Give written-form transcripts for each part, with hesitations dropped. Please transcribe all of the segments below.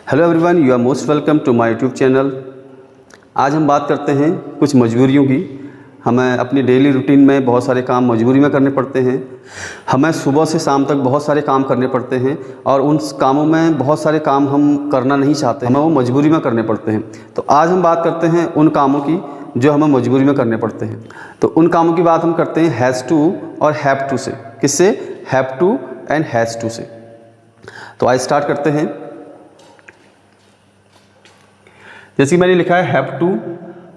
Hello everyone, you are most welcome to my YouTube channel. आज हम बात करते हैं कुछ मजबूरियों की। हमें अपनी डेली रूटीन में बहुत सारे काम मजबूरी में करने पड़ते हैं। हमें सुबह से शाम तक बहुत सारे काम करने पड़ते हैं और उन कामों में बहुत सारे काम हम करना नहीं चाहते, हमें वो मजबूरी में करने पड़ते हैं। तो आज हम बात करते हैं उन कामों की जो हमें मजबूरी में करने पड़ते हैं। तो उन कामों की बात हम करते हैं हैज़ टू और हैव टू से। किससे? Have to and has to से। तो आज स्टार्ट करते हैं। जैसे मैंने लिखा है हैव टू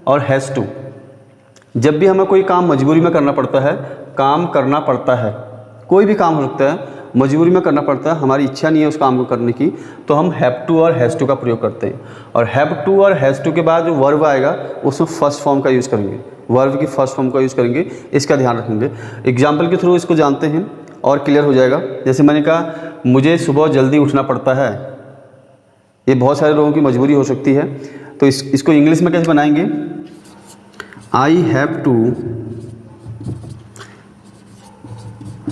और हैज़ टू। जब भी हमें कोई काम मजबूरी में करना पड़ता है, काम करना पड़ता है, कोई भी काम हो सकता है, मजबूरी में करना पड़ता है, हमारी इच्छा नहीं है उस काम को करने की, तो हम हैव टू और हैज़ टू का प्रयोग करते हैं। और हैव टू और हैज़ टू के बाद जो वर्ब आएगा उसमें फर्स्ट फॉर्म का यूज़ करेंगे, वर्ब की फर्स्ट फॉर्म का यूज़ करेंगे। इसका ध्यान रखेंगे। एग्जाम्पल के थ्रू इसको जानते हैं और क्लियर हो जाएगा। जैसे मैंने कहा मुझे सुबह जल्दी उठना पड़ता है, ये बहुत सारे लोगों की मजबूरी हो सकती है। तो इसको इंग्लिश में कैसे बनाएंगे? I have to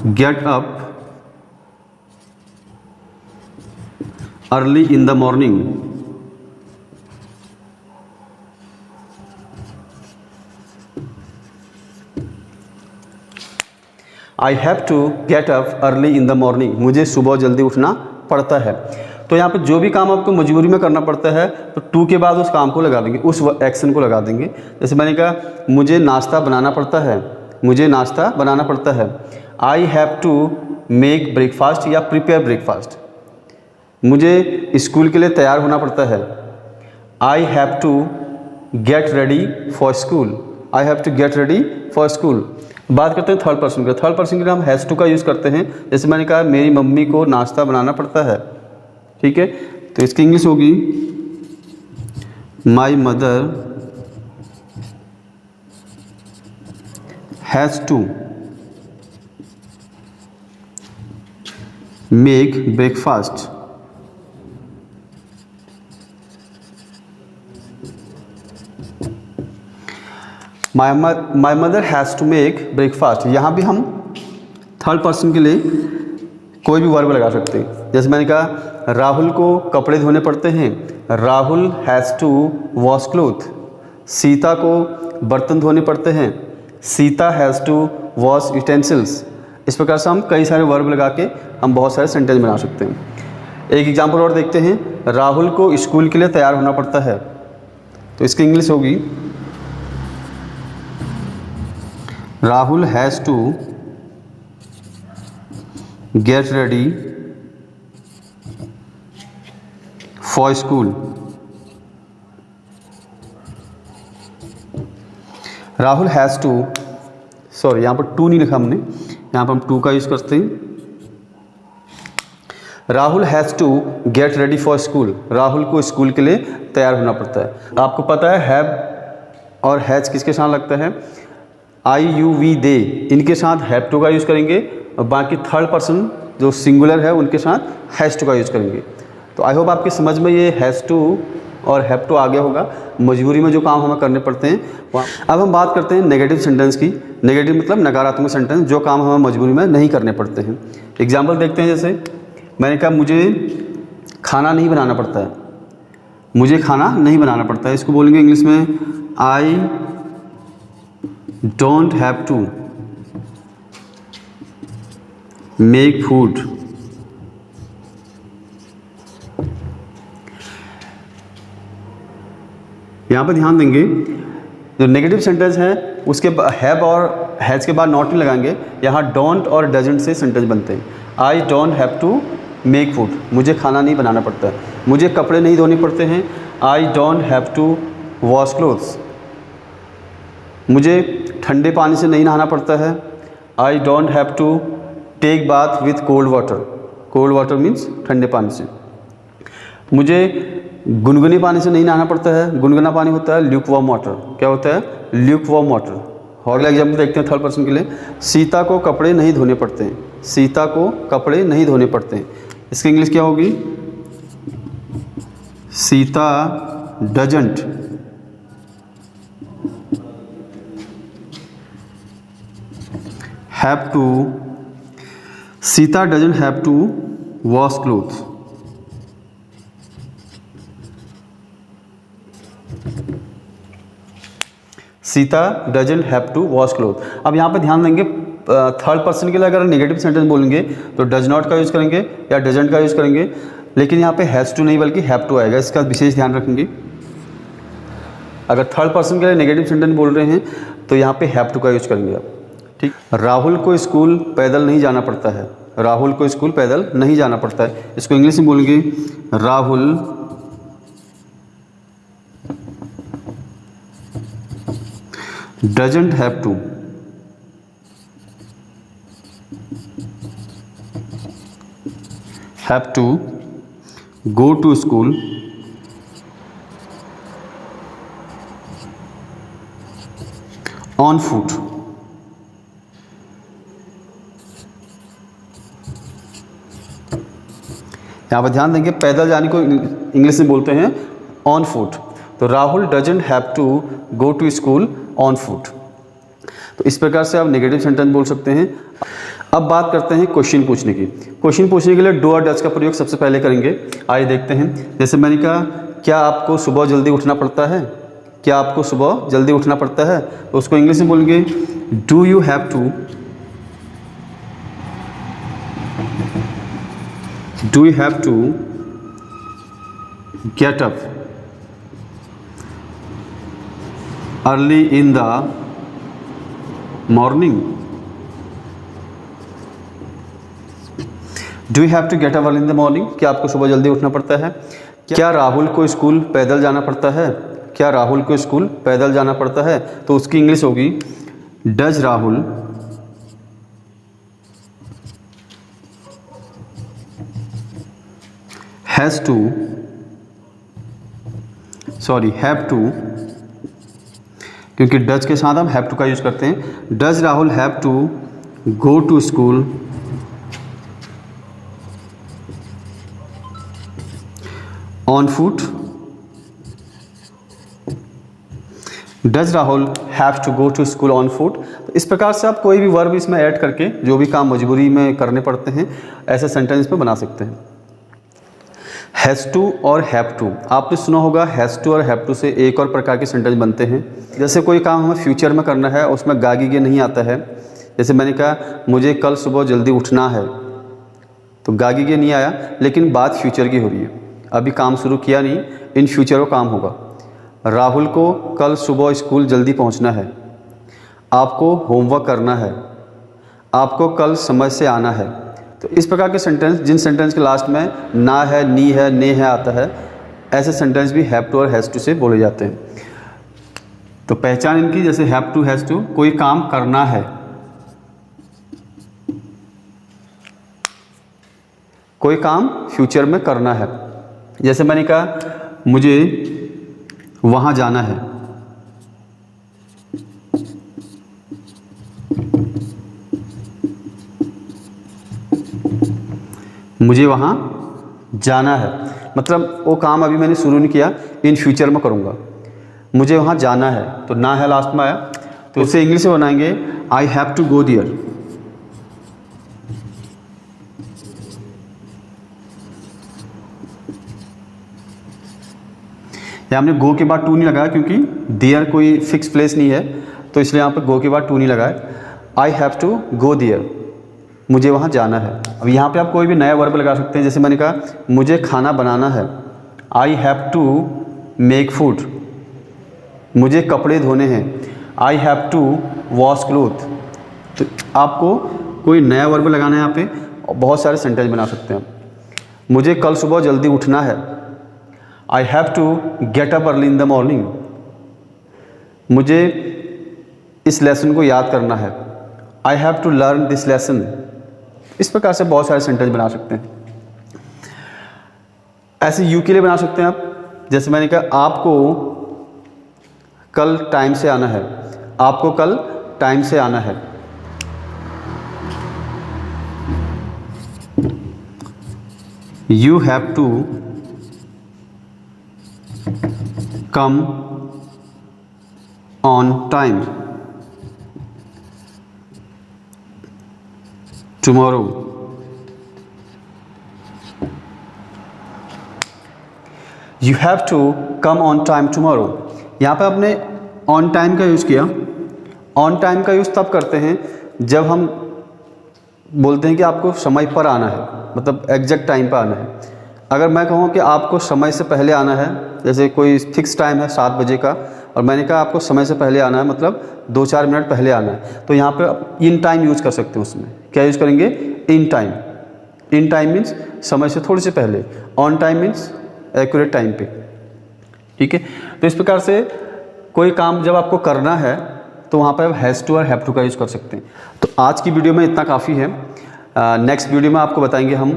get up early in the morning. I have to get up early in the morning. मुझे सुबह जल्दी उठना पड़ता है। तो यहाँ पे जो भी काम आपको मजबूरी में करना पड़ता है तो टू के बाद उस काम को लगा देंगे, उस एक्शन को लगा देंगे। जैसे मैंने कहा मुझे नाश्ता बनाना पड़ता है, मुझे नाश्ता बनाना पड़ता है। I have to make breakfast या प्रिपेयर ब्रेकफास्ट। मुझे स्कूल के लिए तैयार होना पड़ता है। I have to get ready for school. I have to get ready for school. बात करते हैं थर्ड पर्सन का। थर्ड पर्सन के लिए हम हैज़ टू का यूज़ करते हैं। जैसे मैंने कहा मेरी मम्मी को नाश्ता बनाना पड़ता है, ठीक है, तो इसकी इंग्लिश होगी my mother has to make breakfast. My mother has to make breakfast. यहाँ भी हम थर्ड पर्सन के लिए कोई भी वर्ब लगा सकते हैं। जैसे मैंने कहा राहुल को कपड़े धोने पड़ते हैं, Rahul has to wash cloth. Sita को बर्तन धोने पड़ते हैं, Sita has to wash utensils. इस प्रकार से हम कई सारे वर्ब लगा के हम बहुत सारे सेंटेंस बना सकते हैं। एक एग्जांपल और देखते हैं। राहुल को स्कूल के लिए तैयार होना पड़ता है, तो इसकी इंग्लिश होगी Rahul has to get ready for school. Rahul has to, sorry यहाँ पर टू नहीं लिखा हमने, यहाँ पर हम टू का यूज़ करते हैं। Rahul has to get ready for school. Rahul को स्कूल के लिए तैयार होना पड़ता है। आपको पता है हैव और हैज़ किसके साथ लगता है? आई यू वी दे, इनके साथ हैव टू का यूज़ करेंगे और बाकी थर्ड पर्सन जो सिंगुलर है उनके साथ हैज़ टू का यूज़ करेंगे। तो आई होप आपकी समझ में ये हैज़ टू और हैव टू आ गया होगा, मजबूरी में जो काम हमें करने पड़ते हैं। अब हम बात करते हैं नेगेटिव सेंटेंस की। नेगेटिव मतलब नकारात्मक सेंटेंस, जो काम हमें मजबूरी में नहीं करने पड़ते हैं। एग्जाम्पल देखते हैं। जैसे मैंने कहा मुझे खाना नहीं बनाना पड़ता है, मुझे खाना नहीं बनाना पड़ता है। इसको बोलेंगे इंग्लिश में I don't have to make food. यहाँ पर ध्यान देंगे जो नेगेटिव सेंटेंस है उसके हैव और हैज़ के बाद नॉट नहीं लगाएंगे। यहाँ डोंट और डजंट से सेंटेंस बनते हैं। I don't have to make food, मुझे खाना नहीं बनाना पड़ता है। मुझे कपड़े नहीं धोने पड़ते हैं, I don't have to wash clothes. मुझे ठंडे पानी से नहीं नहाना पड़ता है, I don't have to take bath with cold water. Cold water means ठंडे पानी से। मुझे गुनगुने पानी से नहीं नहाना पड़ता है, गुनगुना पानी होता है ल्यूक वार्म वाटर। क्या होता है? Luke warm water. और अगला एग्जाम्पल देखते हैं थर्ड पर्सन के लिए। सीता को कपड़े नहीं धोने पड़ते हैं, सीता को कपड़े नहीं धोने पड़ते हैं। इसकी इंग्लिश क्या होगी? Sita doesn't have to, Sita doesn't have to wash clothes. Sita doesn't have to wash cloth. अब यहाँ पे ध्यान देंगे थर्ड पर्सन के लिए अगर नेगेटिव सेंटेंस बोलेंगे तो डज नॉट का यूज़ करेंगे या डजंट का यूज़ करेंगे, लेकिन यहाँ पे हैज़ टू नहीं बल्कि हैव टू आएगा, इसका विशेष ध्यान रखेंगे। अगर थर्ड पर्सन के लिए नेगेटिव सेंटेंस बोल रहे हैं तो यहाँ पे हैव टू का यूज़ करेंगे आप। ठीक, राहुल को स्कूल पैदल नहीं जाना पड़ता है। राहुल को स्कूल पैदल नहीं जाना पड़ता है, इसको इंग्लिश में बोलेंगे Rahul doesn't have to go to school on foot। यहाँ पर ध्यान देंगे पैदल जाने को इंग्लिश में बोलते हैं ऑन फुट, तो Rahul doesn't have to go to school on foot. तो इस प्रकार से आप नेगेटिव सेंटेंस बोल सकते हैं। अब बात करते हैं क्वेश्चन पूछने की। क्वेश्चन पूछने के लिए डू और डज का प्रयोग सबसे पहले करेंगे। आइए देखते हैं। जैसे मैंने कहा, क्या आपको सुबह जल्दी उठना पड़ता है? क्या आपको सुबह जल्दी उठना पड़ता है? तो उसको इंग्लिश में बोलेंगे do you have to, do you have to get up early in the morning. Do you have to get up early in the morning, क्या आपको सुबह जल्दी उठना पड़ता है? क्या राहुल को स्कूल पैदल जाना पड़ता है? क्या राहुल को स्कूल पैदल जाना पड़ता है? तो उसकी इंग्लिश होगी does Rahul has to, sorry have to, क्योंकि डज के साथ हम हैव टू का यूज़ करते हैं। Does Rahul have to go to school on foot? Does Rahul have to go to school on foot. तो इस प्रकार से आप कोई भी वर्ब इसमें ऐड करके जो भी काम मजबूरी में करने पड़ते हैं ऐसे सेंटेंस में बना सकते हैं। हैज़ टू और हैव टू, आपने सुना होगा हैज़ टू और हैव टू से एक और प्रकार के सेंटेंस बनते हैं। जैसे कोई काम हमें फ्यूचर में करना है, उसमें गागी गे नहीं आता है। जैसे मैंने कहा मुझे कल सुबह जल्दी उठना है, तो गागी गे नहीं आया, लेकिन बात फ्यूचर की हो रही है, अभी काम शुरू किया नहीं, इन फ्यूचर वो काम होगा। राहुल को कल सुबह स्कूल जल्दी पहुंचना है, आपको होमवर्क करना है, आपको कल समय से आना है। तो इस प्रकार के सेंटेंस, जिन सेंटेंस के लास्ट में ना है, नी है, ने है आता है, ऐसे सेंटेंस भी हैव टू और हैज़ टू से बोले जाते हैं। तो पहचान इनकी, जैसे हैव टू, हैज़ टू, कोई काम करना है, कोई काम फ्यूचर में करना है। जैसे मैंने कहा मुझे वहाँ जाना है, मुझे वहाँ जाना है, मतलब वो काम अभी मैंने शुरू नहीं किया, इन फ्यूचर में करूँगा। मुझे वहाँ जाना है, तो ना है लास्ट में आया, तो उसे इंग्लिश में बनाएंगे I have to go there. यहाँ हमने गो के बाद टू नहीं लगाया क्योंकि देयर कोई फिक्स प्लेस नहीं है, तो इसलिए यहाँ पर गो के बाद टू नहीं लगाया। I have to go there, मुझे वहाँ जाना है। अब यहाँ पे आप कोई भी नया वर्ब लगा सकते हैं। जैसे मैंने कहा मुझे खाना बनाना है, I have to make food, मुझे कपड़े धोने हैं, I have to wash cloth. तो आपको कोई नया वर्ब लगाना है यहाँ पे, और बहुत सारे सेंटेंस बना सकते हैं। मुझे कल सुबह जल्दी उठना है, I have to get up early in the morning, मुझे इस लेसन को याद करना है, I have to learn this lesson. इस प्रकार से बहुत सारे सेंटेंस बना सकते हैं। ऐसे यू के लिए बना सकते हैं आप। जैसे मैंने कहा आपको कल टाइम से आना है, आपको कल टाइम से आना है। You have to come on time tomorrow। You have to come on time tomorrow। यहाँ पे आपने ऑन टाइम का यूज़ किया। ऑन टाइम का यूज़ तब करते हैं जब हम बोलते हैं कि आपको समय पर आना है, मतलब एग्जैक्ट टाइम पर आना है। अगर मैं कहूँ कि आपको समय से पहले आना है, जैसे कोई फिक्स टाइम है 7 बजे का, और मैंने कहा आपको समय से पहले आना है मतलब 2-4 मिनट पहले आना है, तो यहाँ पे आप इन टाइम यूज़ कर सकते हैं। उसमें क्या यूज़ करेंगे? In time. In time means समय से थोड़ी से पहले, on time means accurate time पे। ठीक है, तो इस प्रकार से कोई काम जब आपको करना है तो वहाँ पर आप हैज़ टू और हैव टू का यूज़ कर सकते हैं। तो आज की वीडियो में इतना काफ़ी है। नेक्स्ट वीडियो में आपको बताएंगे हम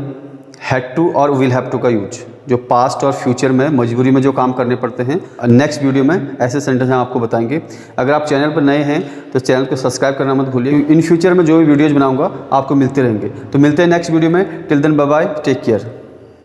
हैड टू और विल हैव टू का यूज, जो पास्ट और फ्यूचर में मजबूरी में जो काम करने पड़ते हैं। नेक्स्ट वीडियो में ऐसे सेंटेंस हम आपको बताएंगे। अगर आप चैनल पर नए हैं तो चैनल को सब्सक्राइब करना मत भूलिए। इन फ्यूचर में जो भी वीडियोज़ बनाऊंगा आपको मिलते रहेंगे। तो मिलते हैं नेक्स्ट वीडियो में। Till then bye bye, take care.